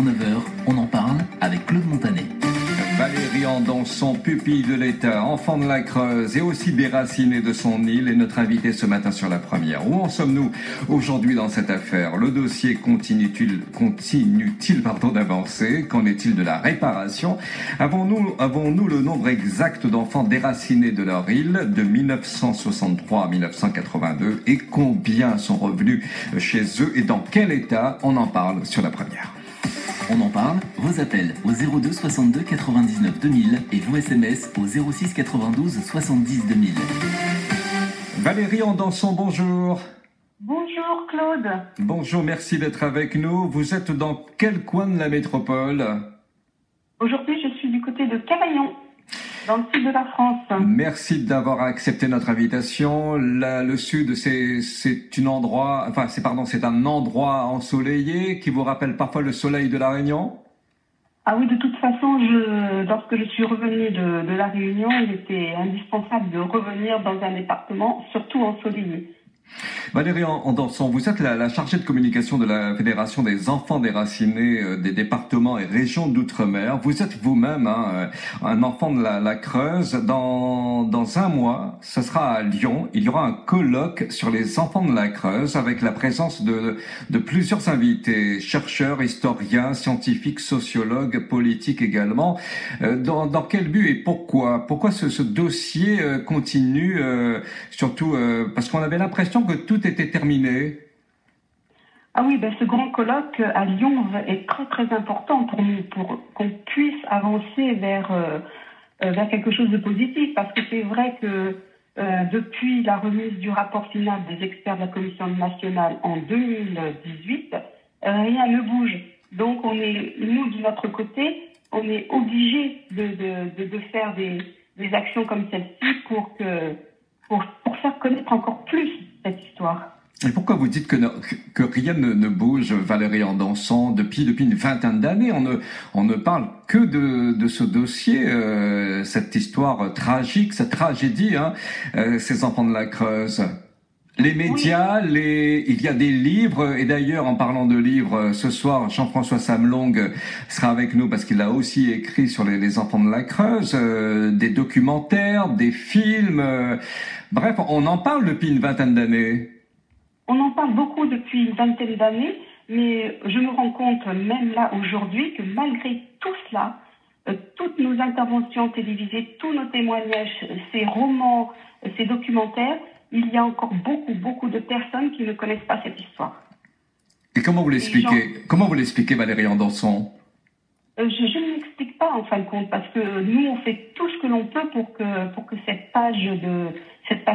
9h, on en parle avec Claude Montanet. Valérie Andanson, pupille de l'État, enfant de la Creuse et aussi déracinée de son île, est notre invitée ce matin sur La Première. Où en sommes-nous aujourd'hui dans cette affaire? Le dossier continue-t-il d'avancer? Qu'en est-il de la réparation? Avons-nous le nombre exact d'enfants déracinés de leur île de 1963 à 1982 et combien sont revenus chez eux et dans quel état? On en parle sur La Première. On en parle, vos appels au 02 62 99 2000 et vos SMS au 06 92 70 2000. Valérie Andanson, bonjour. Bonjour Claude. Bonjour, merci d'être avec nous. Vous êtes dans quel coin de la métropole? Aujourd'hui, je suis du côté de Cavaillon, dans le sud de la France. Merci d'avoir accepté notre invitation. Le sud, c'est un endroit ensoleillé qui vous rappelle parfois le soleil de La Réunion? Ah oui, de toute façon, lorsque je suis revenue de La Réunion, il était indispensable de revenir dans un département, surtout ensoleillé. Valérie Andanson, vous êtes la chargée de communication de la Fédération des enfants déracinés des départements et régions d'outre-mer. Vous êtes vous-même un enfant de la Creuse. Dans un mois, ce sera à Lyon. Il y aura un colloque sur les enfants de la Creuse avec la présence de plusieurs invités, chercheurs, historiens, scientifiques, sociologues, politiques également. Dans quel but et pourquoi? Pourquoi ce dossier continue, surtout parce qu'on avait l'impression que tout était terminé? Ah oui, ce grand colloque à Lyon est très très important pour nous, pour qu'on puisse avancer vers quelque chose de positif, parce que c'est vrai que depuis la remise du rapport final des experts de la Commission nationale en 2018, rien ne bouge. Donc nous de notre côté, on est obligés de faire des actions comme celle-ci pour faire connaître encore plus cette histoire. Et pourquoi vous dites que rien ne bouge, Valérie Andanson? Depuis une vingtaine d'années, on ne parle que de ce dossier, cette histoire tragique, cette tragédie, ces enfants de la Creuse. Les médias, oui. Il y a des livres, et d'ailleurs, en parlant de livres, ce soir, Jean-François Samlong sera avec nous parce qu'il a aussi écrit sur les enfants de la Creuse, des documentaires, des films, bref, on en parle depuis une vingtaine d'années. On en parle beaucoup depuis une vingtaine d'années, mais je me rends compte, même là, aujourd'hui, que malgré tout cela, toutes nos interventions télévisées, tous nos témoignages, ces romans, ces documentaires, il y a encore beaucoup de personnes qui ne connaissent pas cette histoire. Et comment vous l'expliquez, Valérie Andanson? Je ne l'explique pas en fin de compte, parce que nous on fait tout ce que l'on peut pour que cette page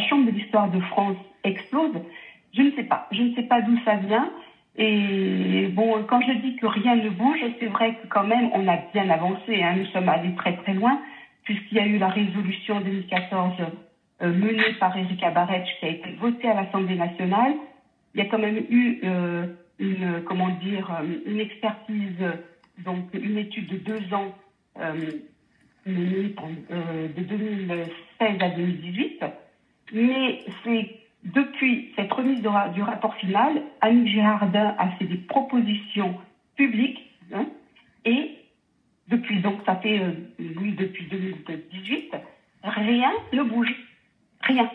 sombre de l'histoire de France explose. Je ne sais pas d'où ça vient. Et bon, quand je dis que rien ne bouge, c'est vrai que quand même on a bien avancé. Nous sommes allés très très loin, puisqu'il y a eu la résolution 2014 menée par Erika Barretsch qui a été votée à l'Assemblée nationale. Il y a quand même eu une expertise, donc une étude de 2 ans menée de 2016 à 2018. Mais c'est depuis cette remise du rapport final, Annick Girardin a fait des propositions publiques et depuis 2018, rien ne bouge. Rien.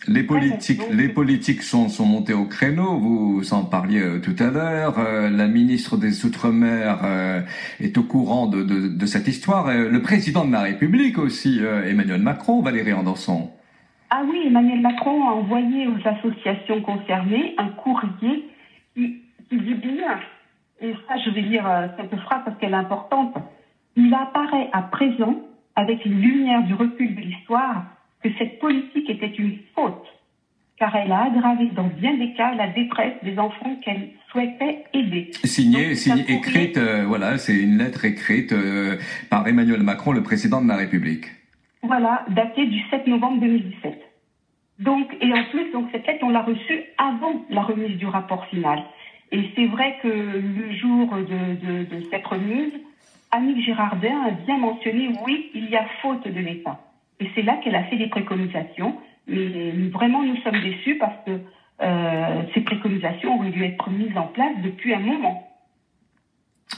Les politiques sont montés au créneau, vous en parliez tout à l'heure, la ministre des Outre-mer est au courant de cette histoire, le président de la République aussi, Emmanuel Macron, Valérie Andanson. Ah oui, Emmanuel Macron a envoyé aux associations concernées un courrier qui dit bien, et ça je vais lire cette phrase parce qu'elle est importante, il apparaît à présent, avec une lumière du recul de l'histoire, que cette politique était une faute, car elle a aggravé dans bien des cas la détresse des enfants qu'elle souhaitait aider. Écrite, c'est une lettre écrite par Emmanuel Macron, le président de la République. Voilà, datée du 7 novembre 2017. Et en plus, cette lettre, on l'a reçue avant la remise du rapport final. Et c'est vrai que le jour de cette remise, Annick Girardin a bien mentionné, oui, il y a faute de l'État. Et c'est là qu'elle a fait des préconisations. Mais vraiment, nous sommes déçus parce que ces préconisations auraient dû être mises en place depuis un moment.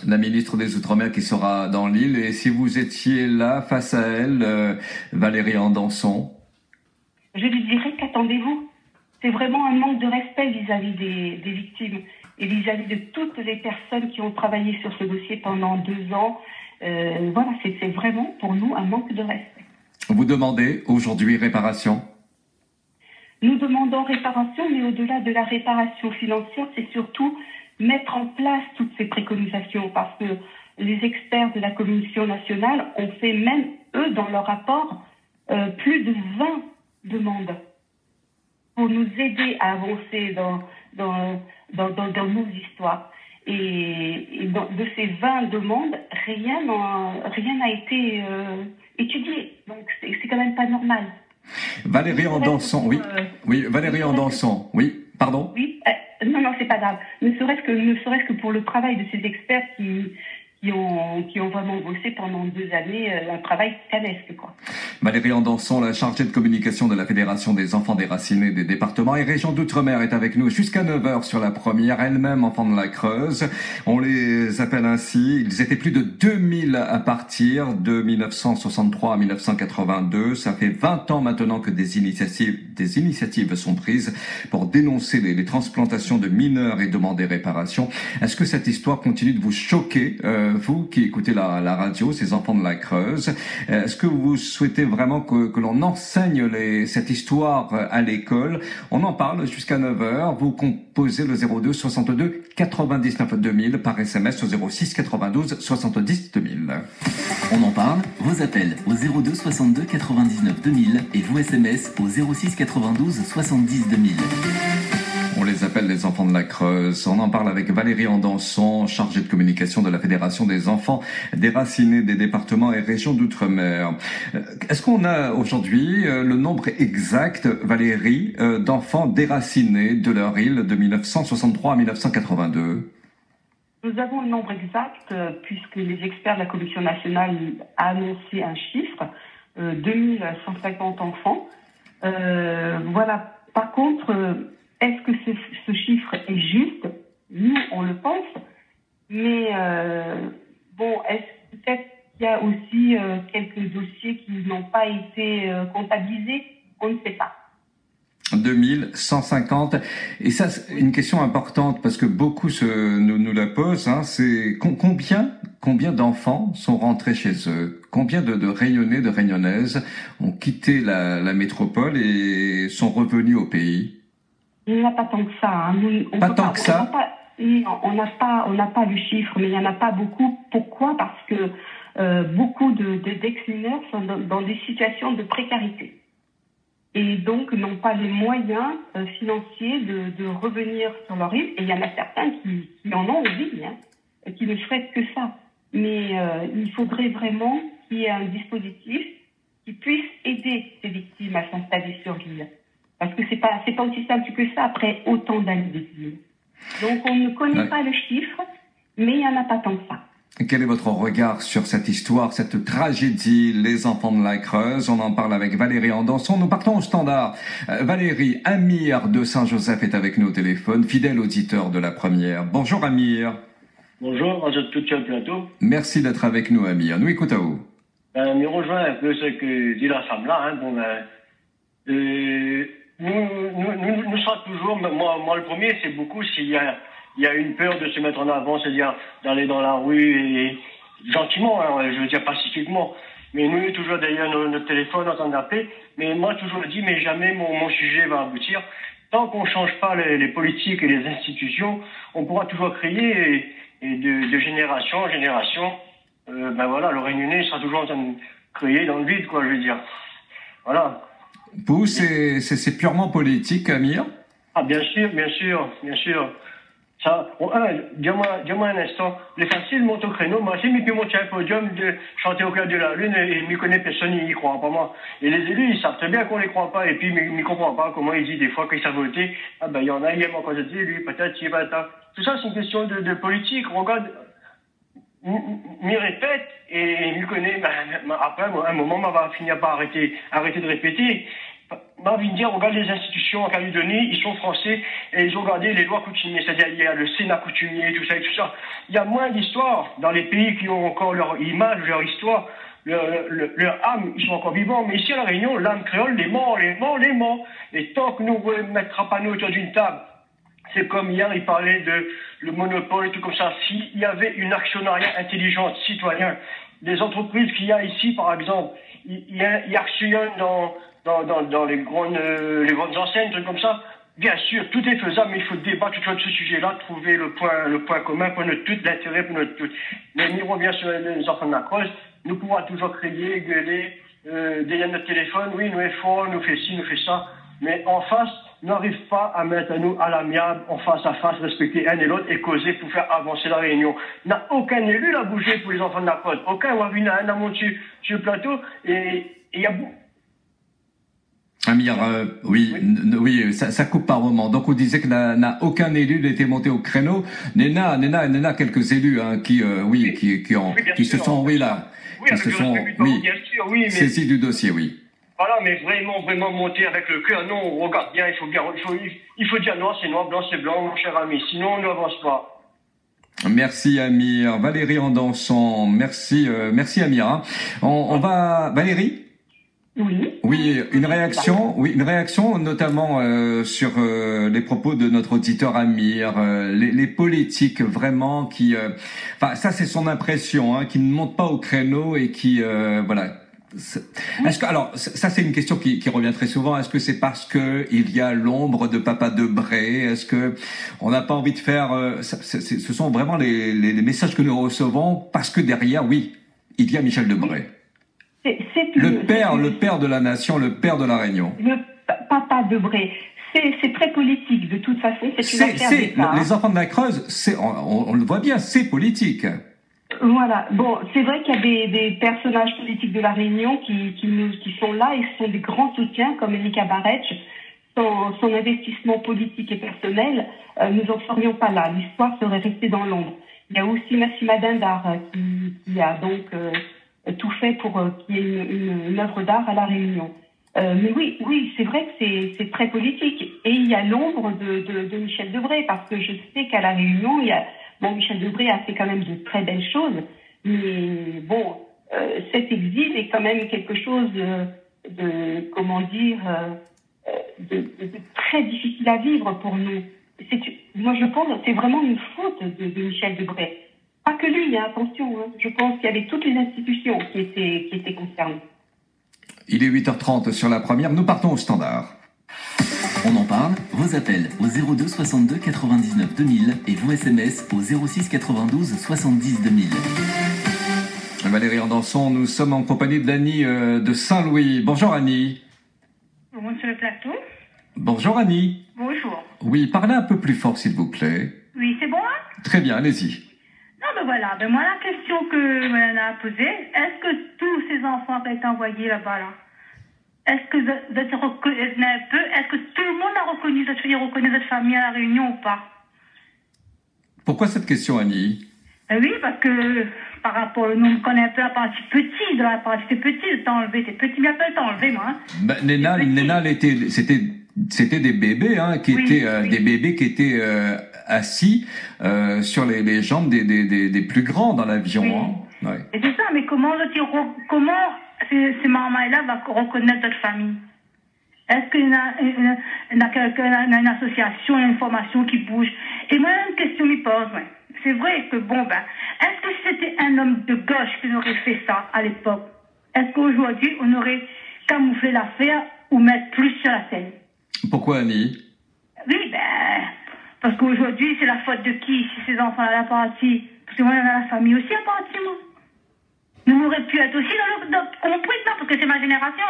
La ministre des Outre-mer qui sera dans l'île. Et si vous étiez là, face à elle, Valérie Andanson? Je lui dirais qu'attendez-vous. C'est vraiment un manque de respect vis-à-vis des victimes et vis-à-vis de toutes les personnes qui ont travaillé sur ce dossier pendant 2 ans. Voilà, c'est vraiment pour nous un manque de respect. Vous demandez aujourd'hui réparation? Nous demandons réparation, mais au-delà de la réparation financière, c'est surtout mettre en place toutes ces préconisations, parce que les experts de la Commission nationale ont fait même, eux, dans leur rapport, plus de 20 demandes pour nous aider à avancer dans nos histoires. Et de ces 20 demandes, rien n'a été étudié. Donc c'est quand même pas normal. Valérie Andanson, oui. Oui, Valérie Andanson, oui. Pardon? Oui, non, c'est pas grave. Ne serait-ce que pour le travail de ces experts qui ont vraiment bossé pendant 2 années, un travail titanesque, quoi. Valérie Andanson, la chargée de communication de la Fédération des enfants déracinés des départements et régions d'Outre-mer, est avec nous jusqu'à 9h sur la première, elle-même enfant de la Creuse. On les appelle ainsi. Ils étaient plus de 2000 à partir de 1963 à 1982. Ça fait 20 ans maintenant que des initiatives sont prises pour dénoncer les transplantations de mineurs et demander réparation. Est-ce que cette histoire continue de vous choquer, vous qui écoutez la radio, ces enfants de la Creuse? Est-ce que vous souhaitez vraiment que l'on enseigne cette histoire à l'école? On en parle jusqu'à 9h. Vous composez le 02 62 99 2000 par SMS au 06 92 70 2000. On en parle, vos appels au 02 62 99 2000 et vos SMS au 06 92 70 2000. On les appelle les enfants de la Creuse. On en parle avec Valérie Andanson, chargée de communication de la Fédération des enfants déracinés des départements et régions d'Outre-mer. Est-ce qu'on a aujourd'hui le nombre exact, Valérie, d'enfants déracinés de leur île de 1963 à 1982? Nous avons le nombre exact puisque les experts de la Commission nationale ont annoncé un chiffre, 2150 enfants. Voilà. Par contre, est-ce que ce chiffre est juste? Nous, on le pense. Mais est-ce peut-être qu'il y a aussi quelques dossiers qui n'ont pas été comptabilisés? On ne sait pas. 2150. Et ça, c'est une question importante parce que beaucoup nous la posent. C'est combien d'enfants sont rentrés chez eux? Combien de Réunionnais, de Réunionnaises ont quitté la métropole et sont revenus au pays? Il n'y en a pas tant que ça. Pas tant que ça? On n'a pas le chiffre, mais il n'y en a pas beaucoup. Pourquoi? Parce que beaucoup d'ex-mineurs sont dans des situations de précarité. Et donc n'ont pas les moyens financiers de revenir sur leur île. Et il y en a certains qui en ont envie, qui ne souhaitent que ça. Mais il faudrait vraiment qu'il y ait un dispositif qui puisse aider ces victimes à s'installer sur l'île. Parce que c'est pas aussi simple que ça après autant d'années d'exil. Donc on ne connaît pas le chiffre, mais il n'y en a pas tant que ça. Quel est votre regard sur cette histoire, cette tragédie, les enfants de la Creuse? On en parle avec Valérie Andanson. Nous partons au standard. Valérie, Amir de Saint-Joseph est avec nous au téléphone, fidèle auditeur de la première. Bonjour Amir. Bonjour, à tout le plateau. Merci d'être avec nous Amir. Nous écoutons. Je rejoins un peu ce que dit la femme là. Nous serons toujours, moi le premier, c'est beaucoup s'il y a une peur de se mettre en avant, c'est-à-dire d'aller dans la rue et gentiment, je veux dire pacifiquement. Mais nous, toujours derrière notre téléphone en train d'appeler. Mais moi, toujours dit, mais jamais mon sujet va aboutir. Tant qu'on change pas les politiques et les institutions, on pourra toujours crier et de génération en génération. Le Réunionnais sera toujours en train de crier dans le vide, quoi, je veux dire. Voilà. Vous, c'est purement politique, Amir? Ah, bien sûr. Ça, dis-moi un instant. Les faciles montent au créneau. Moi, j'ai mis puis monter un podium de chanter au cœur de la lune et il m'y connaît personne, il y croit pas moi. Et les élus, ils savent très bien qu'on les croit pas et puis ils ne comprennent pas comment ils disent des fois qu'ils savent voter. Ah ben, il y en a, il aime encore dit, lui, peut-être, il va être. Tout ça, c'est une question de politique. Regarde, m'y répète et il connaît, après, à un moment, on va finir par arrêter de répéter. m'a envie de dire, regarde les institutions en Calédonie, ils sont français et ils ont gardé les lois coutumières, c'est-à-dire il y a le Sénat coutumier, tout ça et tout ça. Il y a moins d'histoire dans les pays qui ont encore leur image, leur histoire, leur âme, ils sont encore vivants. Mais ici à La Réunion, l'âme créole, les morts. Et tant que nous ne mettra pas nous autour d'une table, c'est comme hier, il parlait de le monopole et tout comme ça. S'il y avait une actionnariat intelligente, citoyen, des entreprises qu'il y a ici, par exemple, il actionne dans les grandes enseignes, trucs comme ça. Bien sûr, tout est faisable, mais il faut débattre sur ce sujet-là, trouver le point commun pour notre tout, l'intérêt pour notre tout. Mais on revient sur les enfants de la Creuse, nous pouvons toujours crier, gueuler, derrière notre téléphone, oui, nous est fort, nous fait ci, nous fait ça, mais en face, n'arrive pas à mettre à nous à l'amiable, en face à face, respecter un et l'autre et causer pour faire avancer la Réunion. N'a aucun élu à bouger pour les enfants de la Creuse. Aucun, on a vu un monté sur le plateau et il y a Amir, oui, ça coupe par moment. Donc on disait que n'a aucun élu n'était monté au créneau. Nena, quelques élus qui se sont, saisis du dossier, oui. Voilà, mais vraiment monter avec le cœur. Non, on regarde bien, il faut dire noir, c'est noir, blanc, c'est blanc, mon cher ami. Sinon, on n'avance pas. Merci Amir. Valérie Andanson, merci Amir. On va, Valérie? Oui, une réaction notamment sur les propos de notre auditeur Amir, les politiques vraiment qui, ça c'est son impression, qui ne montent pas au créneau et qui, voilà. Est-ce que, alors, ça c'est une question qui revient très souvent. Est-ce que c'est parce que il y a l'ombre de Papa Debré? Est-ce que on n'a pas envie de faire ce sont vraiment les messages que nous recevons parce que derrière, oui, il y a Michel Debré. Le père de la nation, le père de la Réunion. Le Papa Debré. C'est très politique, de toute façon. C'est une affaire d'État. Les enfants de la Creuse, on le voit bien, c'est politique. Voilà. Bon, c'est vrai qu'il y a des personnages politiques de la Réunion qui sont là et sont des grands soutiens, comme Elika Barretch. Son investissement politique et personnel, nous n'en serions pas là. L'histoire serait restée dans l'ombre. Il y a aussi Massima Dindar qui a donc tout fait pour qu'il y ait une œuvre d'art à la Réunion. Mais oui, c'est vrai que c'est très politique. Et il y a l'ombre de Michel Debré, parce que je sais qu'à la Réunion, Michel Debré a fait quand même de très belles choses, mais bon, cet exil est quand même quelque chose de très difficile à vivre pour nous. Moi, je pense que c'est vraiment une faute de Michel Debré. Pas que lui, attention. Je pense qu'il y avait toutes les institutions qui étaient concernées. Il est 8h30 sur la première. Nous partons au standard. On en parle, vos appels au 02 62 99 2000 et vos SMS au 06 92 70 2000. Valérie Andanson, nous sommes en compagnie d'Annie de Saint-Louis. Bonjour Annie. Bonjour sur le plateau. Bonjour Annie. Bonjour. Oui, parlez un peu plus fort s'il vous plaît. Oui, c'est bon Très bien, allez-y. Non, voilà, moi la question que Madame a posée, est-ce que tous ces enfants ont été envoyés là-bas là? Est-ce que est-ce que tout le monde a reconnu cette famille à la Réunion ou pas? Pourquoi cette question, Annie? Oui, parce que par rapport, nous on connaît un peu la partie petite, t'as enlevé, c'est petit, mais après t'as enlevé, moi. Nena, c'était des bébés, des bébés qui étaient assis sur les jambes des plus grands dans l'avion. Oui. Ouais. Et c'est ça, mais comment ces mamans-là vont reconnaître notre famille? Est-ce qu'il y a une association, une formation qui bouge? Et moi, une question me pose, c'est vrai que est-ce que c'était un homme de gauche qui aurait fait ça à l'époque? Est-ce qu'aujourd'hui, on aurait camouflé l'affaire ou mettre plus sur la scène? Pourquoi, Annie? Oui, parce qu'aujourd'hui, c'est la faute de qui? Si ces enfants-là sont partis? Parce que moi, on a la famille aussi à partir, moi. Nous aurions pu être aussi compris, parce que c'est ma génération.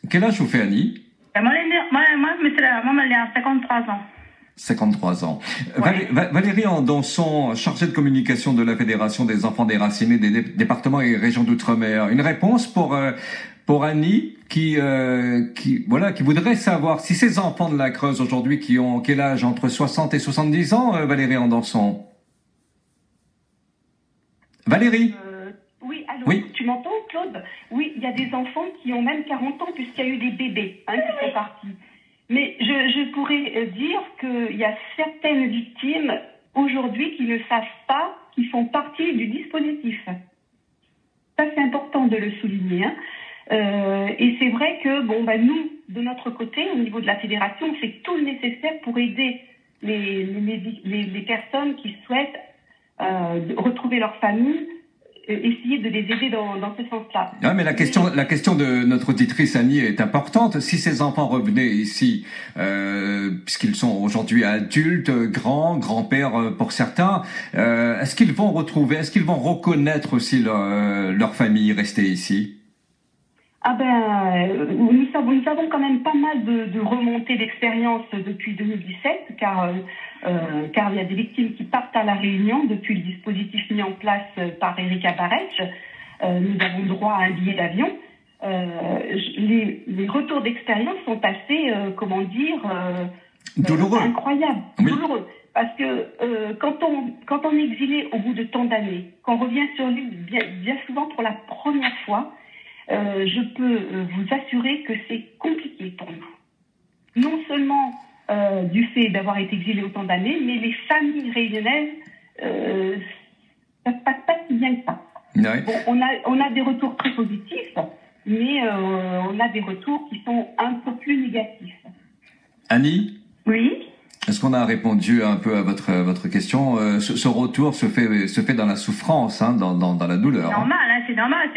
Quel âge vous fait, Annie? Moi, elle est à 53 ans. 53 ans. Ouais. Valérie Andanson, chargée de communication de la Fédération des enfants déracinés des départements et régions d'outre-mer. Une réponse pour Annie qui voudrait savoir si ces enfants de la Creuse aujourd'hui qui ont quel âge, entre 60 et 70 ans, Valérie Andanson? Valérie? Oui, Allô, Oui. tu m'entends, Claude? Oui, il y a des enfants qui ont même 40 ans puisqu'il y a eu des bébés qui sont partis. Mais je pourrais dire qu'il y a certaines victimes aujourd'hui qui ne savent pas qu'ils font partie du dispositif. Ça, c'est important de le souligner. Et c'est vrai que nous, de notre côté, au niveau de la fédération, on fait tout le nécessaire pour aider les personnes qui souhaitent retrouver leur famille, essayer de les aider dans ce sens-là. Ah, mais la question de notre auditrice Annie est importante. Si ces enfants revenaient ici, puisqu'ils sont aujourd'hui adultes, grands-pères pour certains, est-ce qu'ils vont reconnaître aussi leur famille restée ici? Nous avons quand même pas mal de remontées d'expérience depuis 2017, car il y a des victimes qui partent à La Réunion depuis le dispositif mis en place par Erika Barretsch. Nous avons droit à un billet d'avion. Les retours d'expérience sont assez, douloureux, incroyables, oui. Douloureux. Parce que quand on est exilé au bout de tant d'années, qu'on revient sur l'île bien souvent pour la première fois, je peux vous assurer que c'est compliqué pour nous. Non seulement du fait d'avoir été exilé autant d'années, mais les familles réunionnaises, ça ne se passe pas si bien que ça. Ouais. Bon, on a des retours très positifs, mais on a des retours qui sont un peu plus négatifs. Annie? Oui. Est-ce qu'on a répondu un peu à votre question? Ce retour se fait dans la souffrance, dans la douleur. C'est normal, c'est normal.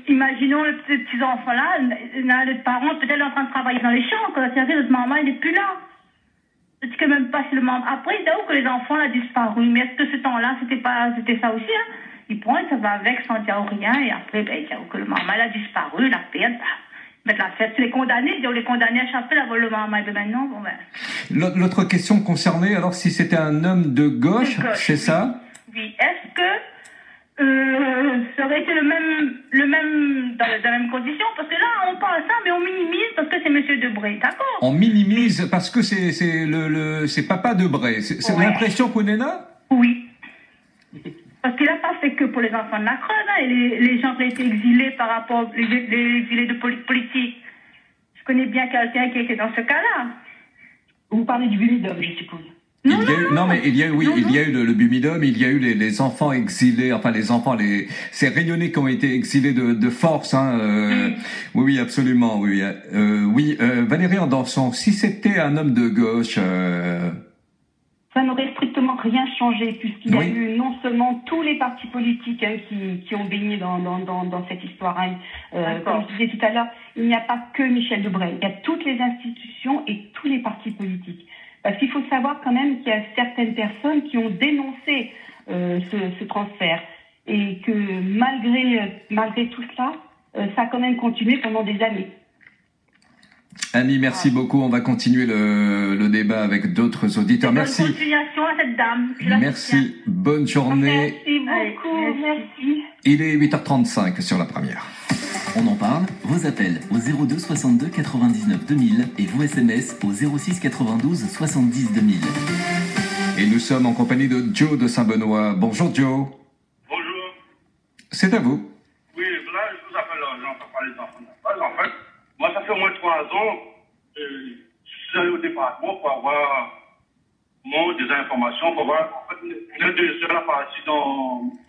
Imaginons les petits enfants là, les parents peut-être en train de travailler dans les champs, quand notre maman il n'est plus là. Est-ce que même pas si le maman. Après, c'est où que les enfants ont disparu, mais est-ce que ce temps-là c'était ça aussi, Ils prennent, ça va avec sans dire rien, et après, il y a où que le maman a disparu, la perte, mettre la fête. Les condamnés à chasser la vol le maman de maintenant, L'autre question concernait alors si c'était un homme de gauche, c'est ça? Oui. Est-ce que ça aurait été le même dans la même condition, parce que là on parle ça mais on minimise parce que c'est Monsieur Debré, d'accord? On minimise parce que c'est Papa Debré. C'est l'impression qu'on est là? Oui. Parce qu'il n'a pas fait que pour les enfants de la Creuse, et les gens qui ont été exilés par rapport les exilés de politique. Je connais bien quelqu'un qui était dans ce cas-là. Vous parlez du Bumidum, je suppose. Il y a eu le Bumidum, il y a eu les enfants exilés, enfin ces Réunionnais qui ont été exilés de force, Oui, absolument, oui. Valérie Andanson, si c'était un homme de gauche, ça n'aurait strictement rien changé, puisqu'il y a eu non seulement tous les partis politiques qui ont baigné dans cette histoire. Comme je disais tout à l'heure, il n'y a pas que Michel Debré, il y a toutes les institutions et tous les partis politiques. Parce qu'il faut savoir quand même qu'il y a certaines personnes qui ont dénoncé ce transfert et que malgré tout cela, ça a quand même continué pendant des années. Annie, merci beaucoup. On va continuer le débat avec d'autres auditeurs. Merci. Bonne continuation à cette dame. Merci. Bonne journée. Merci beaucoup. Merci. Il est 8h35 sur la première. On en parle, vos appels au 02 62 99 2000 et vos SMS au 06 92 70 2000. Et nous sommes en compagnie de Joe de Saint-Benoît. Bonjour Joe. Bonjour. C'est à vous. Oui, là je vous appelle, j'entends parler des enfants. En fait, moi ça fait au moins 3 ans, je suis allé au département pour avoir des informations, pour voir, en fait, l'un de ceux là parti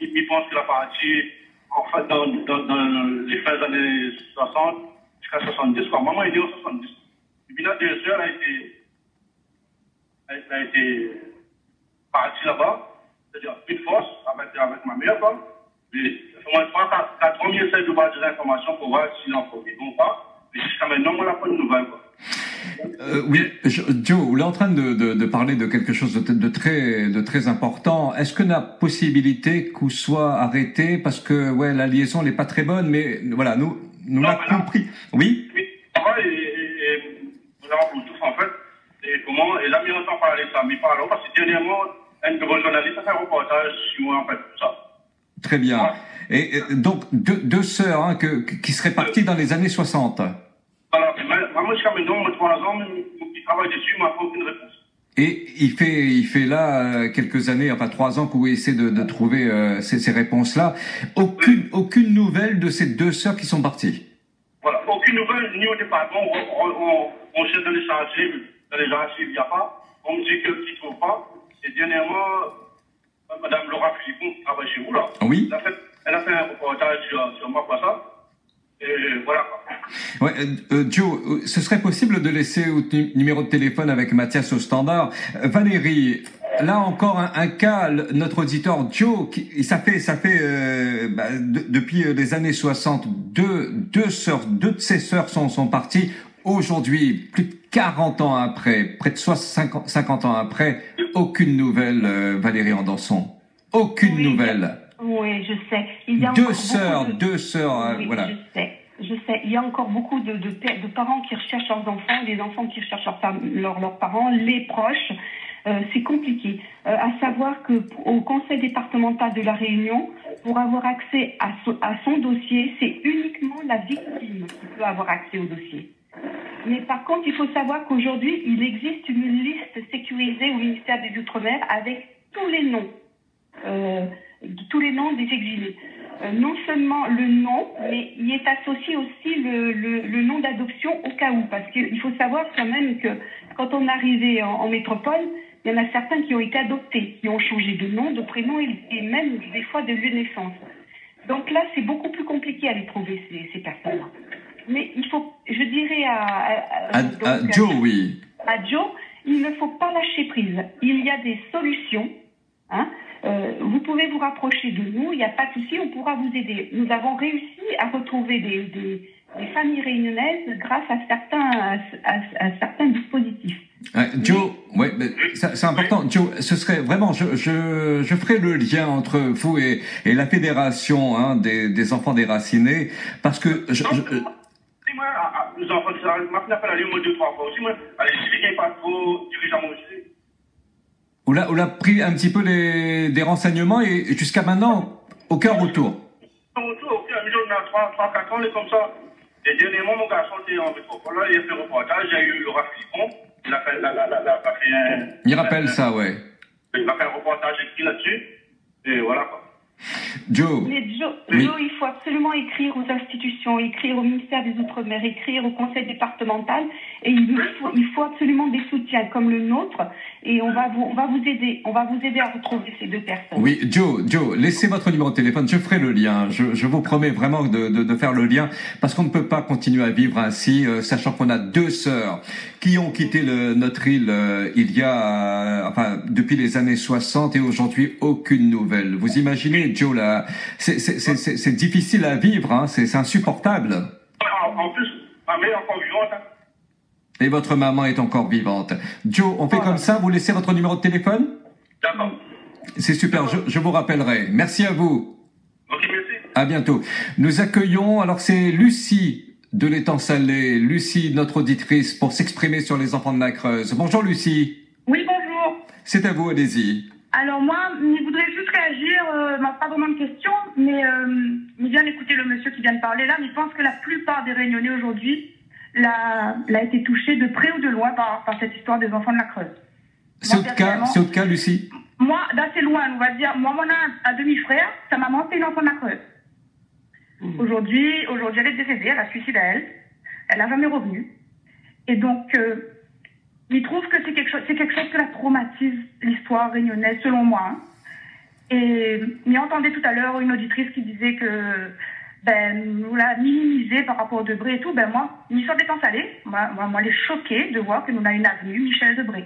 il pense qu'il a parti en fait, dans les fins des années 60 jusqu'à 70, quoi. Maman est née en 70. Et puis là, deux sœurs a été partie là-bas, c'est-à-dire une force avec ma mère, quoi. Et moi, je pense qu'à 4 ans, j'essaie de voir des informations pour voir s'il en profite ou pas. Mais jusqu'à maintenant, on n'a pas de nouvelles, quoi. Joe, vous êtes en train de parler de quelque chose de très important. Est-ce que la possibilité qu'on soit arrêté parce que la liaison n'est pas très bonne, mais voilà, nous l'avons compris. Oui. Oui. Et nous avons tous en fait. Et là, on entend parler de ça, mais parlons parce que dernièrement, un de vos journalistes a fait un reportage sur moi en fait tout ça. Très bien. Ouais. Et donc deux sœurs qui seraient parties dans les années 60. Voilà, moi jusqu'à maintenant, 3 ans, qui travaille dessus, m'a fait aucune réponse. Et il fait là quelques années, enfin 3 ans, que vous essayez de trouver ces réponses-là. Aucune nouvelle de ces 2 sœurs qui sont parties. Voilà, aucune nouvelle, ni au département, on cherche dans les archives, il n'y a pas. On me dit qu'ils ne trouvent pas. Et dernièrement, Madame Laura Philippon travaille chez vous là. Oui. Elle a fait un reportage sur moi pour ça. Et voilà. Ouais, Joe, ce serait possible de laisser votre numéro de téléphone avec Mathias au standard. Valérie, là encore un cas, notre auditeur Joe, depuis les années 60, deux de ses sœurs sont parties. Aujourd'hui, plus de 40 ans après, près de 50 ans après, aucune nouvelle, Valérie Andanson. Aucune nouvelle. Oui, je sais. Il y a deux sœurs, oui, voilà. Je sais. Il y a encore beaucoup de parents qui recherchent leurs enfants, des enfants qui recherchent leurs parents, les proches. C'est compliqué. À savoir que au Conseil départemental de la Réunion, pour avoir accès à son dossier, c'est uniquement la victime qui peut avoir accès au dossier. Mais par contre, il faut savoir qu'aujourd'hui, il existe une liste sécurisée au ministère des Outre-mer avec tous les noms des exilés. Non seulement le nom, mais il est associé aussi le nom d'adoption au cas où. Parce qu'il faut savoir quand même que quand on est arrivé en métropole, il y en a certains qui ont été adoptés, qui ont changé de nom, de prénom et même des fois de lieu de naissance. Donc là, c'est beaucoup plus compliqué à les trouver, ces personnes-là. Mais il faut, je dirais à Joe, oui. À Joe, il ne faut pas lâcher prise. Il y a des solutions. Vous pouvez vous rapprocher de nous, il n'y a pas de souci, on pourra vous aider. Nous avons réussi à retrouver des familles réunionnaises grâce à certains dispositifs. Joe, ouais, c'est important. Joe, ce serait vraiment, je ferai le lien entre vous et la fédération des enfants déracinés, parce que moi, les enfants de ça, je m'appelle à l'île 2-3 fois aussi. Moi, allez, si quelqu'un pas trop dirigeant aussi. On a pris un petit peu des renseignements et jusqu'à maintenant, aucun retour. Aucun retour, on a 3-4 ans, comme ça. Et dernièrement, mon garçon était en métropole, là, il a fait un reportage, il y a eu Laura Philippon, il a fait un... Il rappelle ça, ouais. Il a fait un reportage écrit là-dessus, et voilà, quoi. Joe. Mais Joe, il faut absolument écrire aux institutions, écrire au ministère des Outre-mer, écrire au conseil départemental, et il faut absolument des soutiens comme le nôtre, et on va vous aider à retrouver ces 2 personnes. Oui, Joe, laissez votre numéro de téléphone, je ferai le lien, je vous promets vraiment de faire le lien, parce qu'on ne peut pas continuer à vivre ainsi, sachant qu'on a 2 sœurs qui ont quitté notre île depuis les années 60 et aujourd'hui aucune nouvelle. Vous imaginez, Joe, là, c'est difficile à vivre, c'est insupportable. En plus, ma mère est encore vivante. Et votre maman est encore vivante. Joe, on fait comme ça, vous laissez votre numéro de téléphone? D'accord. C'est super, je vous rappellerai. Merci à vous. Ok, merci. À bientôt. Nous accueillons, alors c'est Lucie de l'Étang Salé. Lucie, notre auditrice, pour s'exprimer sur les enfants de la Creuse. Bonjour Lucie. Oui, bonjour. C'est à vous, allez-y. Alors moi, je voudrais juste réagir, pas vraiment de question, mais je viens d'écouter le monsieur qui vient de parler là, mais je pense que la plupart des Réunionnais aujourd'hui l'a été touché de près ou de loin par cette histoire des enfants de la Creuse. C'est votre cas, Lucie? Moi, d'assez loin, on va dire. Moi, on a un demi-frère, sa maman, c'est une enfant de la Creuse. Aujourd'hui, elle est décédée, elle a suicidé à elle. Elle n'a jamais revenu. Et donc, il trouve que c'est quelque chose que la traumatise, l'histoire réunionnaise, selon moi. Et on entendait tout à l'heure une auditrice qui disait que nous l'a minimisé par rapport au Debré et tout. Moi, l'histoire d'Étang Salé, moi, elle est choquée de voir que nous avons une avenue Michel Debré.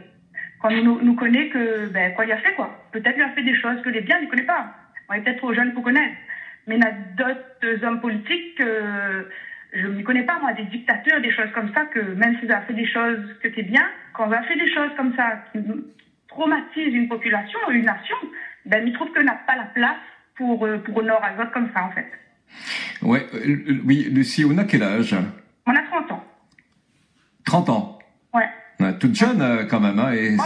Quand nous connaît que, quoi il a fait, quoi. Peut-être il a fait des choses que les biens ne connaissent pas. On est peut-être trop jeune pour connaître. Mais il y a d'autres hommes politiques que je ne connais pas, moi, des dictateurs, des choses comme ça, que même s'ils ont fait des choses que c'est bien, quand on a fait des choses comme ça qui traumatisent une population, une nation, ils trouvent qu'on n'a pas la place pour honorer à autres comme ça, en fait. Ouais, oui, Lucie, on a quel âge? On a 30 ans. 30 ans? Ouais. Toute jeune quand même, et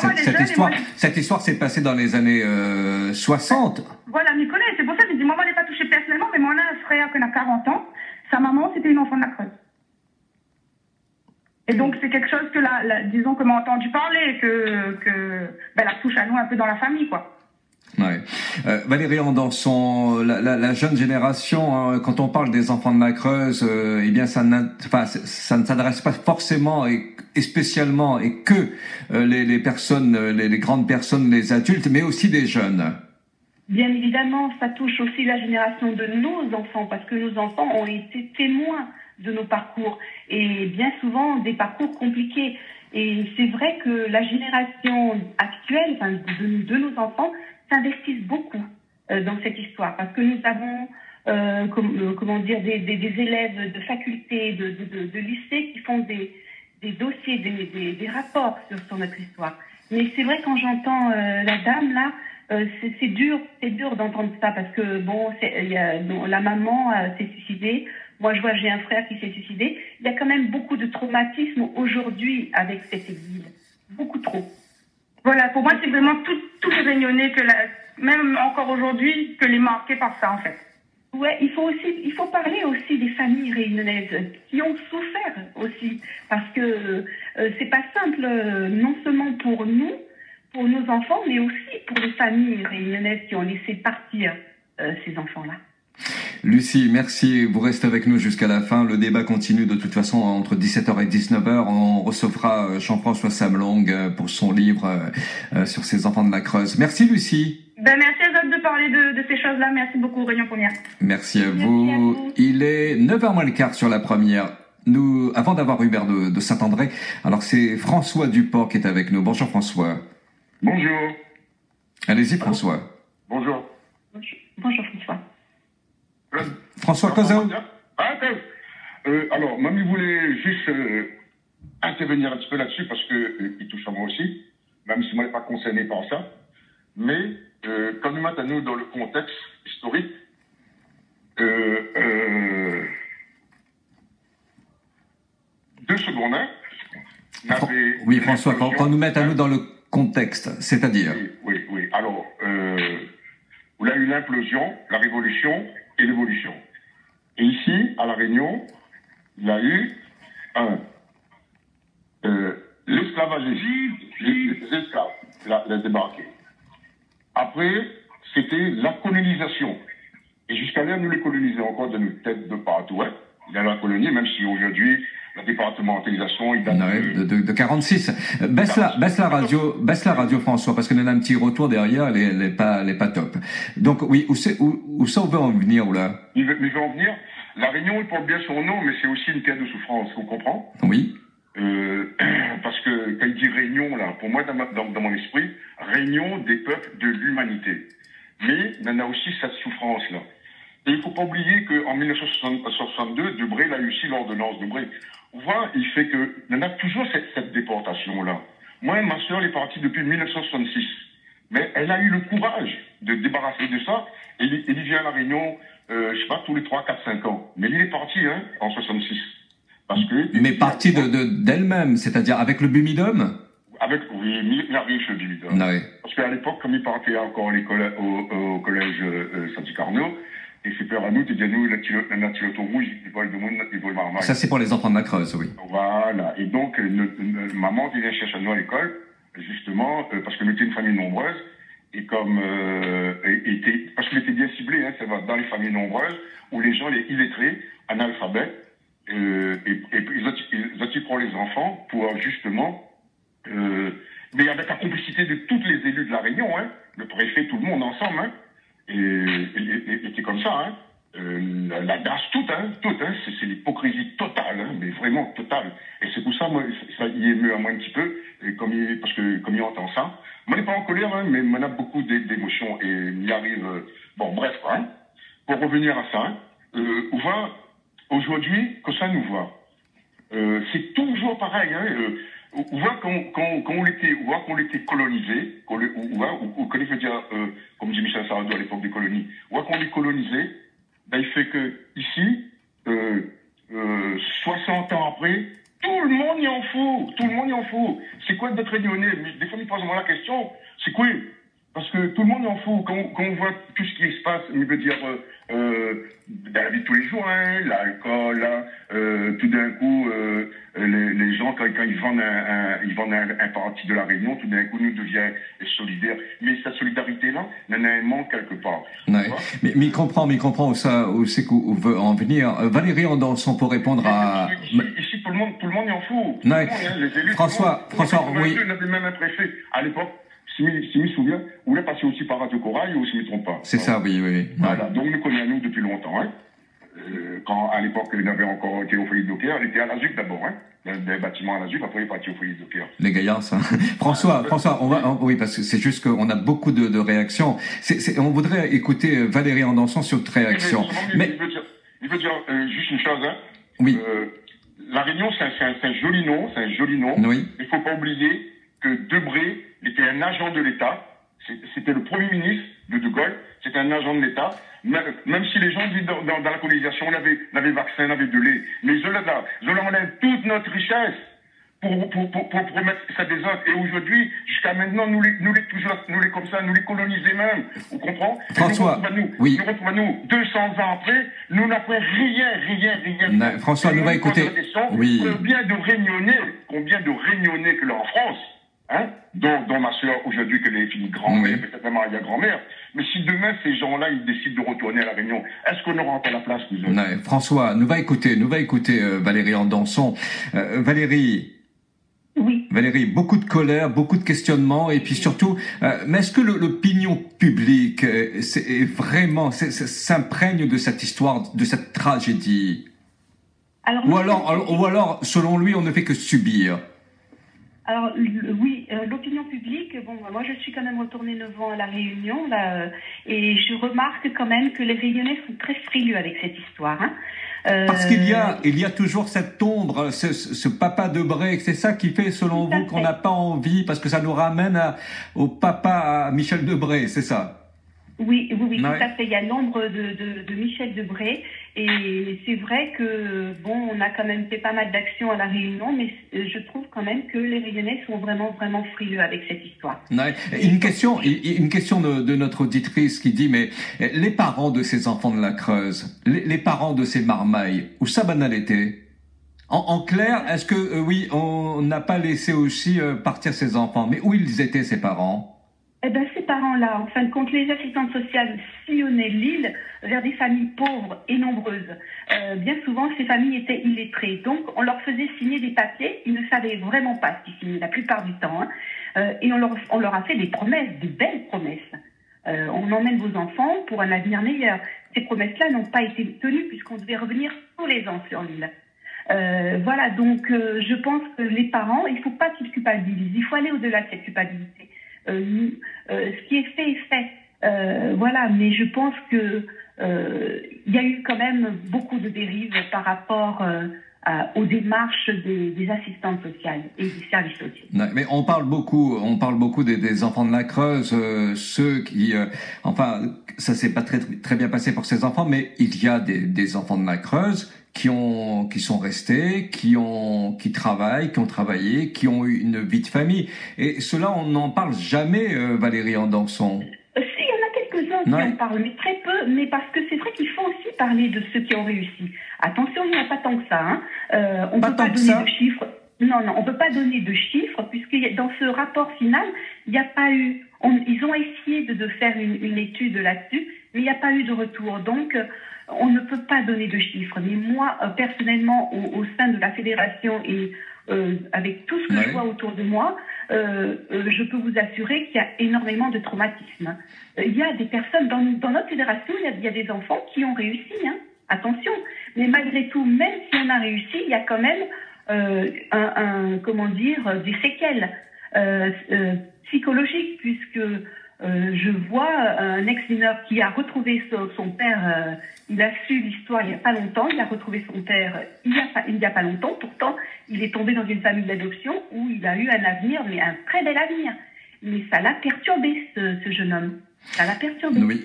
cette histoire s'est passée dans les années 60. Voilà, m'y connaît, c'est pour ça que je dis, moi, je l'ai pas touché personnellement, mais moi, on a un frère qui a 40 ans, sa maman, c'était une enfant de la Creuse. Et donc, c'est quelque chose que, disons, que m'a entendu parler, que la touche à nous un peu dans la famille, quoi. Ouais. Valérie Andanson, la jeune génération, hein, quand on parle des enfants de la Creuse, eh bien ça ne s'adresse pas forcément et spécialement et que les personnes, les grandes personnes, les adultes, mais aussi des jeunes. Bien évidemment, ça touche aussi la génération de nos enfants, parce que nos enfants ont été témoins de nos parcours, et bien souvent des parcours compliqués. Et c'est vrai que la génération actuelle, enfin, de nos enfants, s'investissent beaucoup dans cette histoire, parce que nous avons, comment dire, des élèves de faculté, de lycée qui font des dossiers, des rapports sur notre histoire. Mais c'est vrai, quand j'entends la dame là, c'est dur d'entendre ça, parce que bon, la maman s'est suicidée. Moi, j'ai un frère qui s'est suicidé. Il y a quand même beaucoup de traumatisme aujourd'hui avec cet exil. Beaucoup trop. Voilà, pour moi, c'est vraiment tout les Réunionnais, même encore aujourd'hui, que les marqués par ça, en fait. Ouais, il faut parler aussi des familles réunionnaises qui ont souffert aussi, parce que c'est pas simple, non seulement pour nous, pour nos enfants, mais aussi pour les familles réunionnaises qui ont laissé partir ces enfants-là. Lucie, merci. Vous restez avec nous jusqu'à la fin. Le débat continue de toute façon entre 17h et 19h. On recevra Jean-François Samlong pour son livre sur ces enfants de la Creuse. Merci Lucie. Merci à vous de parler de ces choses-là. Merci beaucoup Réunion Première. Merci à vous. Il est 9h moins le quart sur la première. Nous, avant d'avoir Hubert de Saint-André, alors c'est François Duport qui est avec nous. Bonjour François. Bonjour. Allez-y François. Bonjour. Bonjour François. François Cozin. Alors, Mamie voulait juste intervenir un petit peu là-dessus parce que il touche à moi aussi, même si moi je n'est pas concerné par ça. Mais comme nous mettons à nous dans le contexte historique, 2 secondes, hein. Oui, François, quand nous mettons à nous dans le contexte, c'est-à-dire. Oui. Alors, il y a eu l'implosion, la révolution et l'évolution. Et ici, à La Réunion, il y a eu l'esclavagisme, les esclaves, les débarqués. Après, c'était la colonisation. Et jusqu'à là, nous les colonisons encore de nos têtes de partout. Hein. Il y a la colonie, même si aujourd'hui, la départementalisation, il date de 46. Baisse la radio, François, parce qu'on a un petit retour derrière, elle est pas top. Donc, oui, où ça on veut en venir, ou là? Il veut en venir. La Réunion, il porte bien son nom, mais c'est aussi une terre de souffrance, vous comprenez? Oui. Parce que, quand il dit Réunion, là, pour moi, dans mon esprit, Réunion des peuples de l'humanité. Mais, il y en a aussi cette souffrance-là. Et il ne faut pas oublier qu'en 1962, Debré, il a eu aussi l'ordonnance Debré. On voit, il fait que, il y en a toujours cette déportation-là. Moi, ma sœur, elle est partie depuis 1966. Mais elle a eu le courage de débarrasser de ça. Et il vient à La Réunion, je sais pas, tous les 3, 4, 5 ans. Mais il est parti, hein, en 66. Parce que. Mais parti d'elle-même, c'est-à-dire avec le Bumidum? Oui, il arrive chez le Bumidum. Oui. Parce qu'à l'époque, comme il partait encore à l'école, au collège Saint-Carnot, et c'est peur à nous, tu dis nous, la tiloto rouge, ils volent le monde, ils volent marmaille. Ça, c'est pour les enfants de la Creuse, oui. Voilà. Et donc, maman qui vient chercher nous à l'école, justement, parce que nous étions une famille nombreuse, et comme, parce qu'il était bien ciblé, hein, ça va dans les familles nombreuses, où les gens, les illettrés, analphabètes, et ils attirent pour les enfants, pour justement, mais avec la complicité de tous les élus de La Réunion, hein, le préfet, tout le monde ensemble, hein, et c'est comme ça, hein. La DAS, tout, hein, c'est l'hypocrisie totale, hein, mais vraiment totale. Et c'est pour ça, moi, ça y émeut à moi un petit peu, et parce que comme il entend ça, moi, il n'est pas en colère, hein, mais on a beaucoup d'émotions, et il y arrive, bon, bref, hein. Pour revenir à ça, hein, on voit, aujourd'hui, que ça nous voit, c'est toujours pareil, hein, on voit qu'on était colonisé, ou qu'on veut dire, comme dit Michel Sardou à l'époque des colonies, on voit qu'on est colonisé, ben, il fait que ici, 60 ans après, tout le monde y en fout. C'est quoi d'être réunionnais? Des fois, ils posent moi la question, c'est quoi? Parce que tout le monde y en fout. Quand on voit tout ce qui se passe, il veut dire la vie de tous les jours, hein, l'alcool, tout d'un coup, les gens, quand ils vendent un parti de la Réunion, tout d'un coup, nous deviennent solidaires. Mais cette solidarité-là, il y en a un manque quelque part. Ouais. Mais il comprend où c'est qu'on veut en venir. Valérie Andanson, pour répondre à... Ici, tout le monde y en fout. Ouais. Les élus, François, oui. On avait même un préfet, à l'époque, si je me souviens, voulait passer aussi par Radio Corail, ou si je ne me trompe pas. C'est ça, oui. Voilà, donc nous connaissons depuis longtemps, hein. Quand, à l'époque, il avait encore été au foyer de Docker, il était à la ZUC d'abord, hein. Des bâtiments à la ZUC, après il est parti au foyer de Docker. Les gaillards, ça. François, oui, parce que c'est juste qu'on a beaucoup de réactions. On voudrait écouter Valérie Andanson sur toute réaction. Mais il veut dire juste une chose, hein. Oui. La Réunion, c'est un joli nom, Oui. Il faut pas oublier que Debré était un agent de l'État. C'était le Premier ministre de Gaulle. C'était un agent de l'État. Même si les gens disent dans la colonisation, on avait vaccin, on avait de lait. Mais Zola enlève toute notre richesse pour mettre ça des autres. Et aujourd'hui, jusqu'à maintenant, nous les comme ça, nous les coloniser même. Vous comprenez? François, nous retrouvons 200 ans après, nous n'avons rien. François, nous va écouter. Oui. Combien de réunionnais que là en France, hein, dont ma soeur aujourd'hui, qu'elle est finie grand-mère, peut-être même arrière-grand-mère. Mais si demain, ces gens-là, ils décident de retourner à La Réunion, est-ce qu'on aura encore la place, nous autres? François, nous va écouter Valérie Andanson. Valérie. Oui. Valérie, beaucoup de colère, beaucoup de questionnements, et puis surtout, mais est-ce que l'opinion publique s'imprègne de cette histoire, de cette tragédie? Ou alors, selon lui, on ne fait que subir? Alors oui, l'opinion publique, bon, moi je suis quand même retournée 9 ans à La Réunion, là, et je remarque quand même que les Réunionnais sont très frileux avec cette histoire. Hein. Parce qu'il y a toujours cette ombre, ce papa Debré, c'est ça qui fait, selon vous, qu'on n'a pas envie, parce que ça nous ramène au papa, à Michel Debré, c'est ça? Oui, tout à fait. Il y a l'ombre de Michel Debré, et c'est vrai que bon, on a quand même fait pas mal d'actions à La Réunion, mais je trouve quand même que les Réunionnais sont vraiment frileux avec cette histoire. Ouais. Une question de notre auditrice qui dit, mais les parents de ces enfants de la Creuse, les parents de ces marmailles, où ça banal était? En clair, est-ce que oui, on n'a pas laissé aussi partir ces enfants, mais où ils étaient, ces parents? Eh ben, ces parents-là, en fin de compte, les assistantes sociales sillonnaient l'île vers des familles pauvres et nombreuses. Bien souvent, ces familles étaient illettrées. Donc, on leur faisait signer des papiers. Ils ne savaient vraiment pas ce qu'ils signaient la plupart du temps. Hein. Et on leur a fait des promesses, de belles promesses. On emmène vos enfants pour un avenir meilleur. Ces promesses-là n'ont pas été tenues puisqu'on devait revenir tous les ans sur l'île. Voilà, donc je pense que les parents, il ne faut pas qu'ils culpabilisent. Il faut aller au-delà de cette culpabilité. Ce qui est fait est fait. Voilà, mais je pense que il y a eu quand même beaucoup de dérives par rapport aux démarches des assistantes sociales et des services sociaux. Non, mais on parle beaucoup des enfants de la Creuse, ceux qui, enfin, ça s'est pas très bien passé pour ces enfants, mais il y a des enfants de la Creuse qui sont restés, qui travaillent, qui ont travaillé, qui ont eu une vie de famille. Et cela, on n'en parle jamais, Valérie Andanson. Si, il y en a quelques-uns qui en parlent, mais très peu, mais parce que c'est vrai qu'il faut aussi parler de ceux qui ont réussi. Attention, il n'y a pas tant que ça, hein. On ne peut pas donner de chiffres. Non, on peut pas donner de chiffres, puisque dans ce rapport final, il n'y a pas eu, ils ont essayé de faire une étude là-dessus, mais il n'y a pas eu de retour. Donc, on ne peut pas donner de chiffres. Mais moi, personnellement, au sein de la fédération et avec tout ce que je vois autour de moi, je peux vous assurer qu'il y a énormément de traumatisme. Il y a des personnes dans notre fédération, il y a des enfants qui ont réussi, hein. Attention. Mais malgré tout, même si on a réussi, il y a quand même des séquelles psychologiques, puisque je vois un ex-mineur qui a retrouvé son père, il a su l'histoire il n'y a pas longtemps, il a retrouvé son père il n'y a pas longtemps, pourtant il est tombé dans une famille d'adoption où il a eu un avenir, mais un très bel avenir. Mais ça l'a perturbé, ce jeune homme. Ça l'a perturbé. Oui,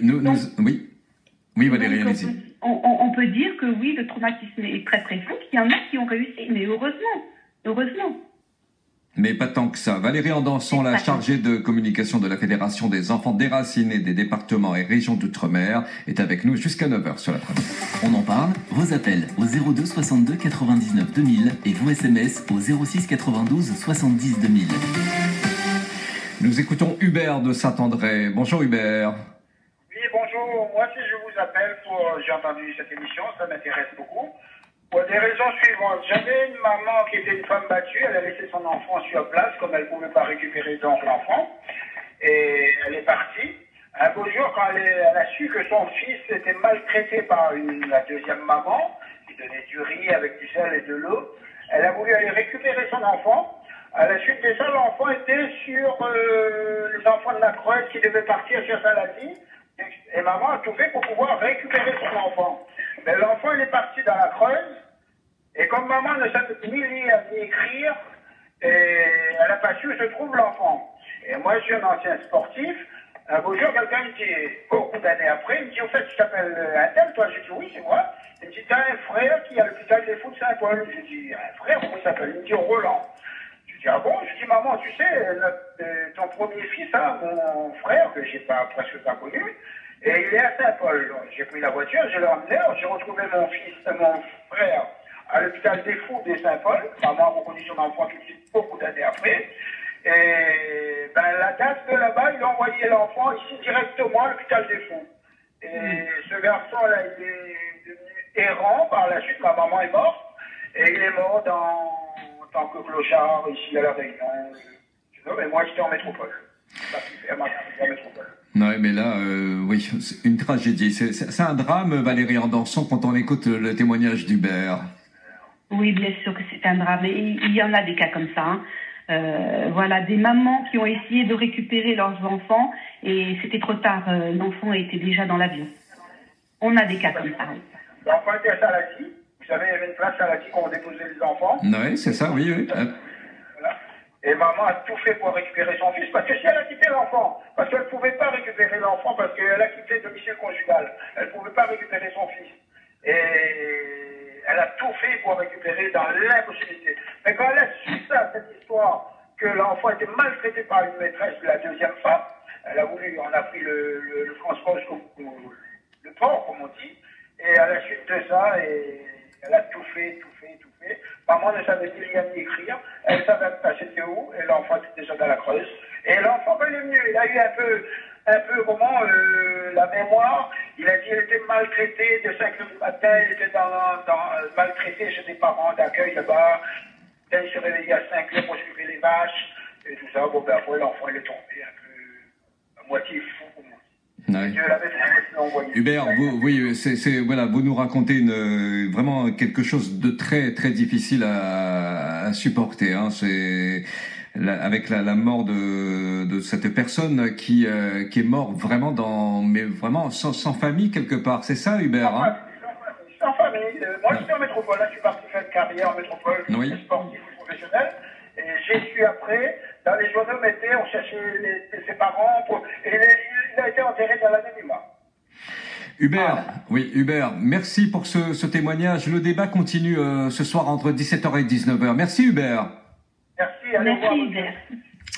Valérie, allez-y. On peut dire que oui, le traumatisme est très très fort, qu'il y en a qui ont réussi, mais heureusement. Mais pas tant que ça. Valérie Andanson, la chargée de communication de la Fédération des enfants déracinés des départements et régions d'outre-mer, est avec nous jusqu'à 9h sur la première. On en parle, vos appels au 02 62 99 2000 et vos SMS au 06 92 70 2000. Nous écoutons Hubert de Saint-André. Bonjour Hubert. Oui, bonjour. Moi, si je vous appelle j'ai entendu cette émission, ça m'intéresse beaucoup. Pour des raisons suivantes. J'avais une maman qui était une femme battue, elle a laissé son enfant sur place, comme elle ne pouvait pas récupérer donc l'enfant, et elle est partie. Un beau jour, quand elle a su que son fils était maltraité par la deuxième maman, qui donnait du riz avec du sel et de l'eau, elle a voulu aller récupérer son enfant. À la suite de ça, l'enfant était sur les enfants de la Creuse qui devaient partir sur Salati, et maman a tout fait pour pouvoir récupérer son enfant. Mais l'enfant, il est parti dans la Creuse, et comme maman ne savait ni lire ni écrire, elle n'a pas su où se trouve l'enfant. Et moi, je suis un ancien sportif. Un beau jour, quelqu'un me dit, beaucoup d'années après, il me dit, au fait, tu t'appelles un tel, toi? Je dis, oui, c'est moi. Il me dit, t'as un frère qui est à l'hôpital des Fous de Saint-Paul. Je dis, un frère, comment il s'appelle? Il me dit, Roland. Je dis, ah bon? Je dis, maman, tu sais, ton premier fils, hein, mon frère, que j'ai presque pas connu, et il est à Saint-Paul. J'ai pris la voiture, je l'ai emmené, j'ai retrouvé mon frère, à l'hôpital des Fous de Saint-Paul. Maman a reconnu son enfant tout de suite, beaucoup d'années après. Et la date de là-bas, il a envoyé l'enfant ici directement à l'hôpital des Fous. Et ce garçon-là, il est devenu errant. Par la suite, ma maman est morte. Et il est mort en tant que clochard ici à La Réunion. Mais moi, j'étais en métropole. En métropole. Non, mais là, oui, c'est une tragédie. C'est un drame, Valérie Andanson, quand on écoute le témoignage d'Hubert. Oui, bien sûr que c'est un drame. Et il y en a des cas comme ça. Voilà, des mamans qui ont essayé de récupérer leurs enfants et c'était trop tard. L'enfant était déjà dans l'avion. On a des cas comme ça. L'enfant était à Salati. Vous savez, il y avait une place à Salati où on déposait les enfants. Oui, c'est ça, oui. Voilà. Et maman a tout fait pour récupérer son fils, parce que si elle a quitté l'enfant, parce qu'elle ne pouvait pas récupérer l'enfant, parce qu'elle a quitté le domicile conjugal, elle ne pouvait pas récupérer son fils. Et elle a tout fait pour récupérer dans l'impossibilité. Mais quand elle a su ça, cette histoire, que l'enfant était maltraité par une maîtresse de la deuxième femme, elle a voulu, on a pris le transport jusqu'au le port, comme on dit, et à la suite de ça, elle a tout fait. Maman ne savait ni lire ni écrire, elle savait pas c'était où, et l'enfant était déjà dans la Creuse. Et l'enfant, quand il est venu, il a eu un peu la mémoire, il a dit qu'il était maltraité de 5 heures du matin, il était maltraité chez des parents d'accueil là-bas, il se réveillait à 5 heures pour suivre les vaches, et tout ça. Bon, après, l'enfant, il est tombé un peu, à moitié fou, comme on dit. Ouais. Hubert, vous nous racontez vraiment quelque chose de très très difficile à supporter. Hein. C'est avec la mort de cette personne qui est morte vraiment sans famille quelque part. C'est ça, Hubert, hein? Sans famille. Moi, j'étais en métropole. Là, je suis parti faire une carrière en métropole, sportif ou professionnel. Et j'ai su après, dans les journaux, on cherchait ses parents. Et il a été enterré dans l'anonymat. Hubert, merci pour ce témoignage. Le débat continue ce soir entre 17h et 19h. Merci, Hubert. Merci, Hubert.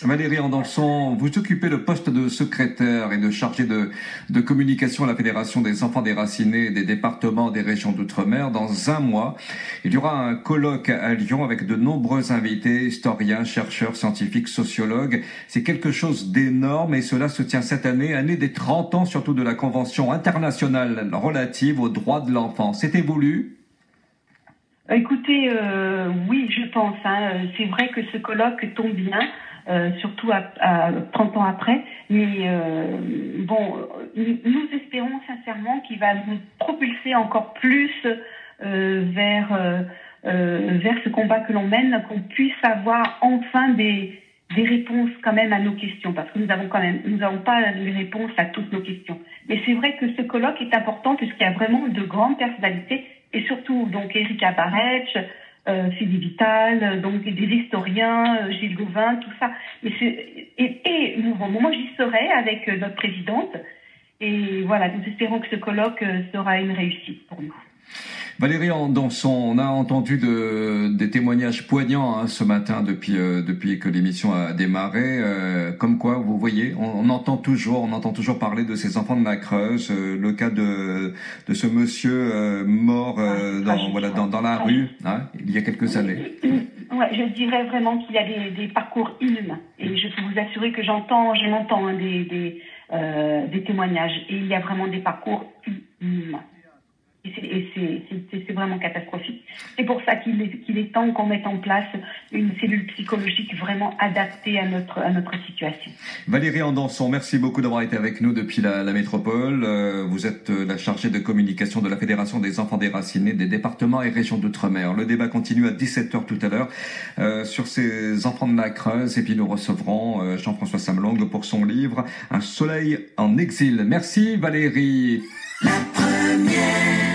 Valérie Andanson, vous occupez le poste de secrétaire et de chargée de communication à la Fédération des enfants déracinés des départements des régions d'outre-mer. Dans un mois, il y aura un colloque à Lyon avec de nombreux invités, historiens, chercheurs, scientifiques, sociologues. C'est quelque chose d'énorme et cela se tient cette année des 30 ans surtout de la Convention internationale relative aux droits de l'enfant. C'était voulu ? Écoutez, oui, je pense. C'est vrai que ce colloque tombe bien. Surtout à 30 ans après, mais nous espérons sincèrement qu'il va nous propulser encore plus vers ce combat que l'on mène, qu'on puisse avoir enfin des réponses quand même à nos questions, parce que nous n'avons pas les réponses à toutes nos questions. Mais c'est vrai que ce colloque est important puisqu'il y a vraiment de grandes personnalités et surtout donc Erika Barretch, Philippe Vital, donc des historiens, Gilles Gauvin, tout ça. Moi j'y serai avec notre présidente et voilà, nous espérons que ce colloque sera une réussite pour nous. Valérie Andanson, on a entendu des témoignages poignants ce matin depuis que l'émission a démarré. Comme quoi, vous voyez, on entend toujours parler de ces enfants de la Creuse, le cas de ce monsieur mort dans la rue, il y a quelques années. Ouais, je dirais vraiment qu'il y a des parcours inhumains. Et je peux vous assurer que je m'entends des témoignages. Et il y a vraiment des parcours inhumains. Et c'est vraiment catastrophique. C'est pour ça qu'il est temps qu'on mette en place une cellule psychologique vraiment adaptée à notre situation. Valérie Andanson, merci beaucoup d'avoir été avec nous depuis la métropole. Vous êtes la chargée de communication de la Fédération des enfants déracinés des départements et régions d'outre-mer. Le débat continue à 17h tout à l'heure sur ces enfants de la Creuse. Et puis nous recevrons Jean-François Samlong pour son livre « Un soleil en exil ». Merci Valérie. La première